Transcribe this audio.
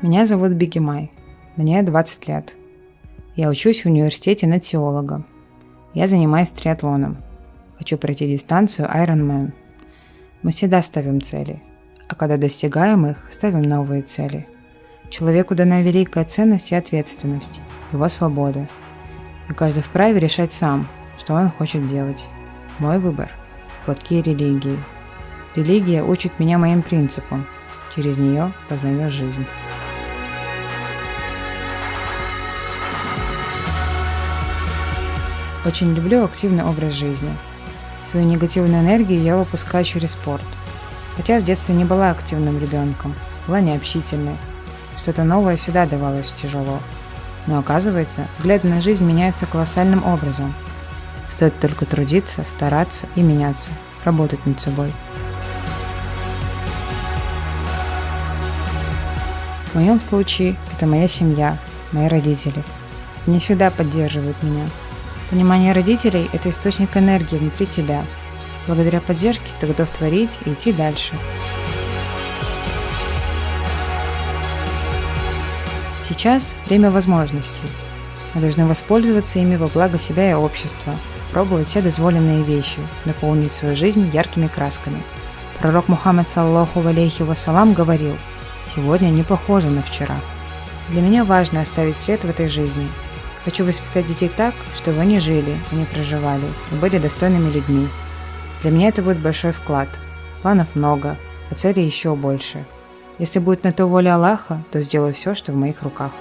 Меня зовут Бигимай. Мне 20 лет. Я учусь в университете на теолога. Я занимаюсь триатлоном. Хочу пройти дистанцию Ironman. Мы всегда ставим цели, а когда достигаем их, ставим новые цели. Человеку дана великая ценность и ответственность, его свобода. И каждый вправе решать сам, что он хочет делать. Мой выбор – плотки религии. Религия учит меня моим принципам. Через нее познаешь жизнь. Очень люблю активный образ жизни. Свою негативную энергию я выпускаю через спорт. Хотя в детстве не была активным ребенком, была необщительной. Что-то новое всегда давалось тяжело. Но оказывается, взгляд на жизнь меняется колоссальным образом. Стоит только трудиться, стараться и меняться, работать над собой. В моем случае это моя семья, мои родители. Они всегда поддерживают меня. Понимание родителей – это источник энергии внутри тебя. Благодаря поддержке ты готов творить и идти дальше. Сейчас время возможностей. Мы должны воспользоваться ими во благо себя и общества, пробовать все дозволенные вещи, наполнить свою жизнь яркими красками. Пророк Мухаммад саллаллаху алейхи вассалам говорил: «Сегодня не похоже на вчера». Для меня важно оставить след в этой жизни. Хочу воспитать детей так, чтобы они жили, а не проживали, и были достойными людьми. Для меня это будет большой вклад. Планов много, а целей еще больше. Если будет на то воля Аллаха, то сделаю все, что в моих руках.